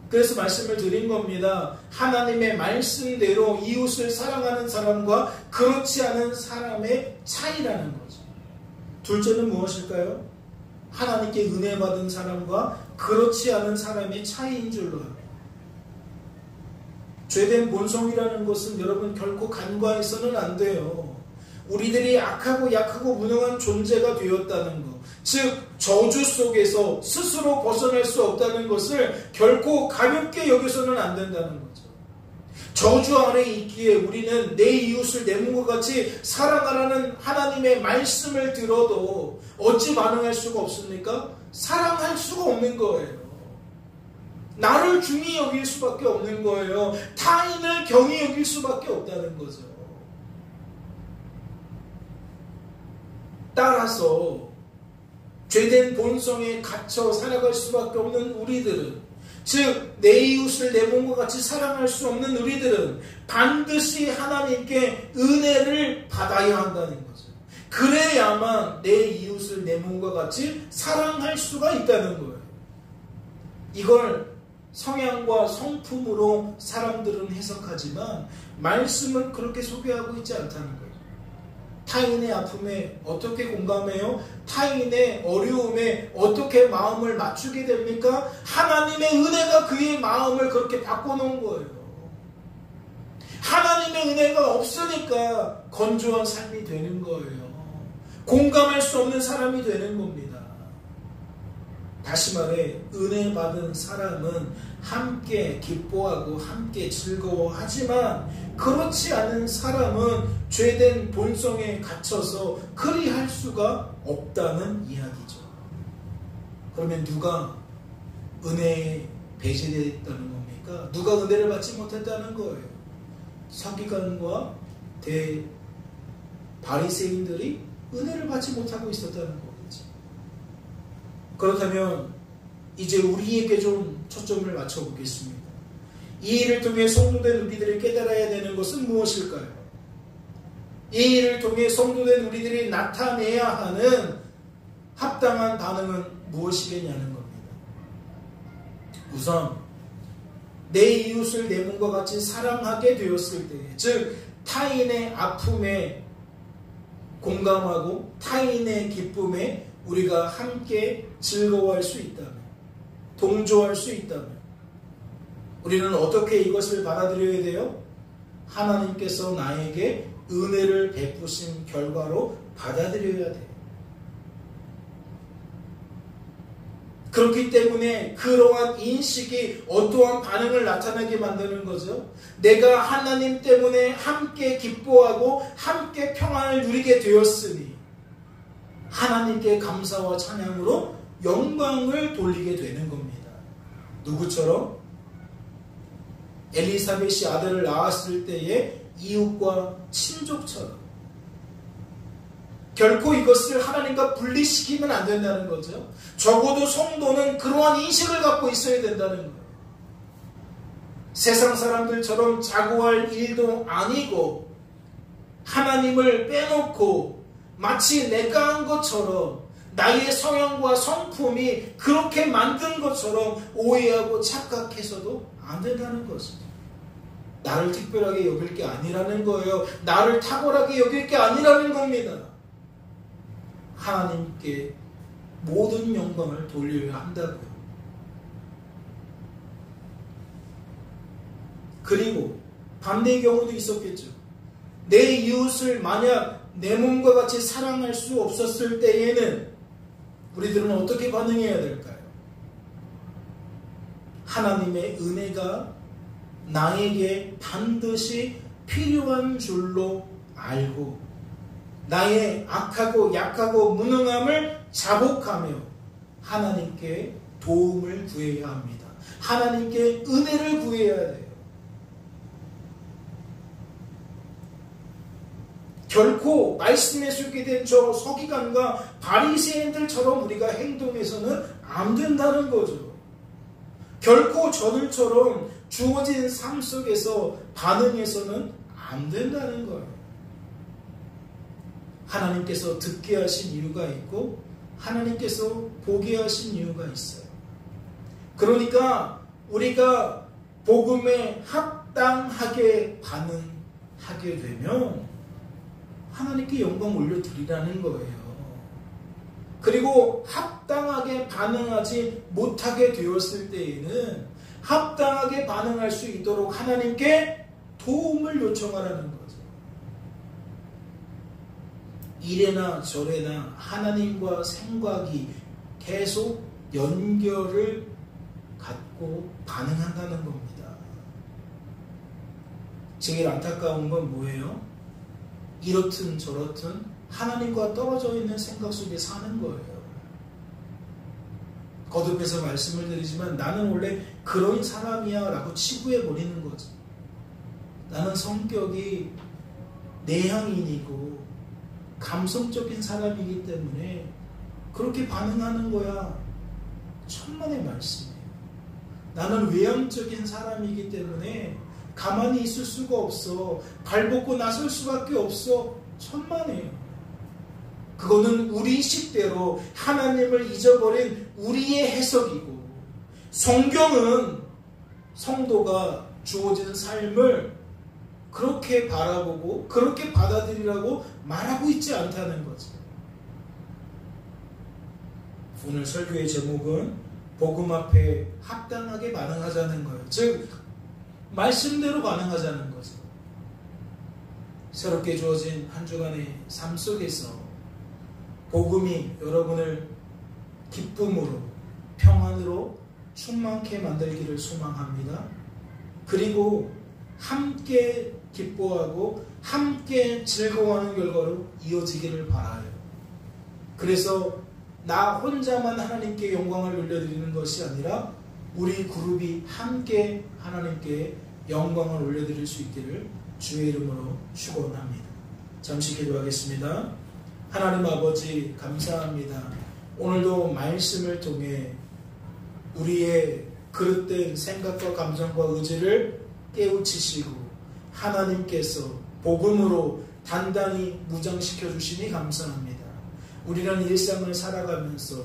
그래서 말씀을 드린 겁니다. 하나님의 말씀대로 이웃을 사랑하는 사람과 그렇지 않은 사람의 차이라는 거죠. 둘째는 무엇일까요? 하나님께 은혜 받은 사람과 그렇지 않은 사람의 차이인 줄로 합니다. 죄된 본성이라는 것은 여러분 결코 간과해서는 안 돼요. 우리들이 악하고 약하고 무능한 존재가 되었다는 것, 즉 저주 속에서 스스로 벗어날 수 없다는 것을 결코 가볍게 여겨서는 안 된다는 거죠. 저주 아래 있기에 우리는 내 이웃을 내 몸과 같이 사랑하라는 하나님의 말씀을 들어도 어찌 반응할 수가 없습니까? 사랑할 수가 없는 거예요. 나를 중히 여길 수밖에 없는 거예요. 타인을 경히 여길 수밖에 없다는 거죠. 따라서 죄된 본성에 갇혀 살아갈 수밖에 없는 우리들은, 즉 내 이웃을 내 몸과 같이 사랑할 수 없는 우리들은 반드시 하나님께 은혜를 받아야 한다는 거죠. 그래야만 내 이웃을 내 몸과 같이 사랑할 수가 있다는 거예요. 이걸 성향과 성품으로 사람들은 해석하지만 말씀은 그렇게 소개하고 있지 않다는 거예요. 타인의 아픔에 어떻게 공감해요? 타인의 어려움에 어떻게 마음을 맞추게 됩니까? 하나님의 은혜가 그의 마음을 그렇게 바꿔놓은 거예요. 하나님의 은혜가 없으니까 건조한 삶이 되는 거예요. 공감할 수 없는 사람이 되는 겁니다. 다시 말해 은혜 받은 사람은 함께 기뻐하고 함께 즐거워하지만 그렇지 않은 사람은 죄된 본성에 갇혀서 그리할 수가 없다는 이야기죠. 그러면 누가 은혜에 배제됐다는 겁니까? 누가 은혜를 받지 못했다는 거예요? 서기관과 바리새인들이 은혜를 받지 못하고 있었다는 거겠지. 그렇다면 이제 우리에게 좀 초점을 맞춰보겠습니다. 이 일을 통해 성도된 우리들이 깨달아야 되는 것은 무엇일까요? 이 일을 통해 성도된 우리들이 나타내야 하는 합당한 반응은 무엇이겠냐는 겁니다. 우선 내 이웃을 내 몸과 같이 사랑하게 되었을 때, 즉 타인의 아픔에 공감하고 타인의 기쁨에 우리가 함께 즐거워할 수 있다면, 동조할 수 있다면 우리는 어떻게 이것을 받아들여야 돼요? 하나님께서 나에게 은혜를 베푸신 결과로 받아들여야 돼요. 그렇기 때문에 그러한 인식이 어떠한 반응을 나타나게 만드는 거죠. 내가 하나님 때문에 함께 기뻐하고 함께 평안을 누리게 되었으니 하나님께 감사와 찬양으로 영광을 돌리게 되는 겁니다. 누구처럼? 엘리사벳이 아들을 낳았을 때의 이웃과 친족처럼. 결코 이것을 하나님과 분리시키면 안 된다는 거죠. 적어도 성도는 그러한 인식을 갖고 있어야 된다는 거예요. 세상 사람들처럼 자고할 일도 아니고 하나님을 빼놓고 마치 내가 한 것처럼 나의 성향과 성품이 그렇게 만든 것처럼 오해하고 착각해서도 안 된다는 것이죠. 나를 특별하게 여길 게 아니라는 거예요. 나를 탁월하게 여길 게 아니라는 겁니다. 하나님께 모든 영광을 돌려야 한다고요. 그리고 반대의 경우도 있었겠죠. 내 이웃을 만약 내 몸과 같이 사랑할 수 없었을 때에는 우리들은 어떻게 반응해야 될까요? 하나님의 은혜가 나에게 반드시 필요한 줄로 알고 나의 악하고 약하고 무능함을 자복하며 하나님께 도움을 구해야 합니다. 하나님께 은혜를 구해야 돼요. 결코 말씀에 소개된 저 서기관과 바리새인들처럼 우리가 행동해서는 안 된다는 거죠. 결코 저들처럼 주어진 삶 속에서 반응해서는 안 된다는 거예요. 하나님께서 듣게 하신 이유가 있고 하나님께서 보게 하신 이유가 있어요. 그러니까 우리가 복음에 합당하게 반응하게 되면 하나님께 영광 올려드리라는 거예요. 그리고 합당하게 반응하지 못하게 되었을 때에는 합당하게 반응할 수 있도록 하나님께 도움을 요청하라는 거죠. 이래나 저래나 하나님과 생각이 계속 연결을 갖고 반응한다는 겁니다. 제일 안타까운 건 뭐예요? 이렇든 저렇든 하나님과 떨어져 있는 생각 속에 사는 거예요. 거듭해서 말씀을 드리지만 나는 원래 그런 사람이야 라고 치부해 버리는 거죠. 나는 성격이 내향인이고 감성적인 사람이기 때문에 그렇게 반응하는 거야. 천만의 말씀이에요. 나는 외향적인 사람이기 때문에 가만히 있을 수가 없어. 발벗고 나설 수밖에 없어. 천만에요. 그거는 우리 식대로 하나님을 잊어버린 우리의 해석이고, 성경은 성도가 주어진 삶을 그렇게 바라보고 그렇게 받아들이라고 말하고 있지 않다는 거죠. 오늘 설교의 제목은 복음 앞에 합당하게 반응하자는 거예요. 즉 말씀대로 반응하자는 거죠. 새롭게 주어진 한 주간의 삶 속에서 복음이 여러분을 기쁨으로 평안으로 충만케 만들기를 소망합니다. 그리고 함께 기뻐하고 함께 즐거워하는 결과로 이어지기를 바라요. 그래서 나 혼자만 하나님께 영광을 올려드리는 것이 아니라 우리 그룹이 함께 하나님께 영광을 올려드릴 수 있기를 주의 이름으로 축원합니다. 잠시 기도하겠습니다. 하나님 아버지 감사합니다. 오늘도 말씀을 통해 우리의 그릇된 생각과 감정과 의지를 깨우치시고 하나님께서 복음으로 단단히 무장시켜 주시니 감사합니다. 우리는 일상을 살아가면서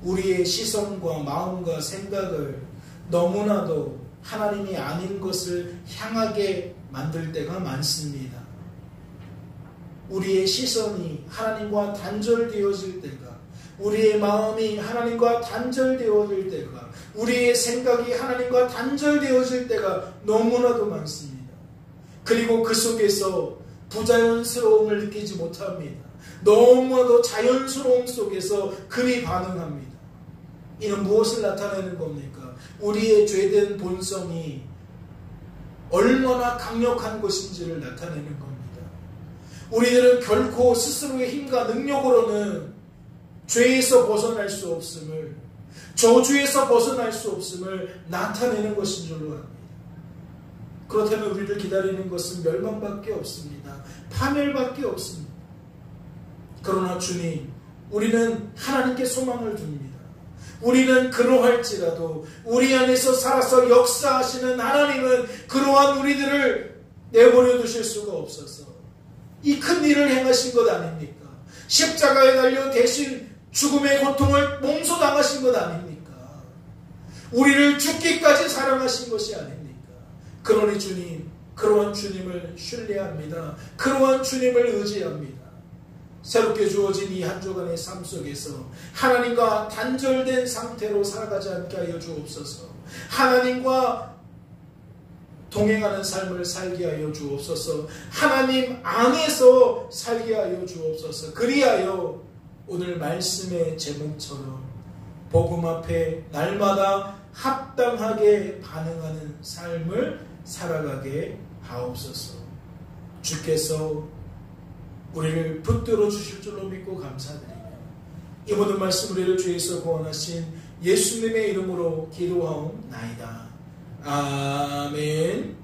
우리의 시선과 마음과 생각을 너무나도 하나님이 아닌 것을 향하게 만들 때가 많습니다. 우리의 시선이 하나님과 단절되어질 때가, 우리의 마음이 하나님과 단절되어질 때가, 우리의 생각이 하나님과 단절되어질 때가 너무나도 많습니다. 그리고 그 속에서 부자연스러움을 느끼지 못합니다. 너무나도 자연스러움 속에서 그리 반응합니다. 이는 무엇을 나타내는 겁니까? 우리의 죄된 본성이 얼마나 강력한 것인지를 나타내는 겁니다. 우리들은 결코 스스로의 힘과 능력으로는 죄에서 벗어날 수 없음을, 저주에서 벗어날 수 없음을 나타내는 것인 줄로 압니다. 그렇다면 우리를 기다리는 것은 멸망밖에 없습니다. 파멸밖에 없습니다. 그러나 주님, 우리는 하나님께 소망을 둡니다. 우리는 그러할지라도 우리 안에서 살아서 역사하시는 하나님은 그러한 우리들을 내버려 두실 수가 없어서 이 큰 일을 행하신 것 아닙니까? 십자가에 달려 대신 죽음의 고통을 몽소당하신 것 아닙니까? 우리를 죽기까지 사랑하신 것이 아닙니까? 그러니 주님, 그러한 주님을 신뢰합니다. 그러한 주님을 의지합니다. 새롭게 주어진 이 한 주간의 삶 속에서 하나님과 단절된 상태로 살아가지 않게 하여 주옵소서. 하나님과 동행하는 삶을 살게 하여 주옵소서. 하나님 안에서 살게 하여 주옵소서. 그리하여 오늘 말씀의 제목처럼 복음 앞에 날마다 합당하게 반응하는 삶을 살아가게 하옵소서. 주께서 우리를 붙들어 주실 줄로 믿고 감사드리며 이 모든 말씀 우리를 주에서 구원하신 예수님의 이름으로 기도하옵나이다. 아멘.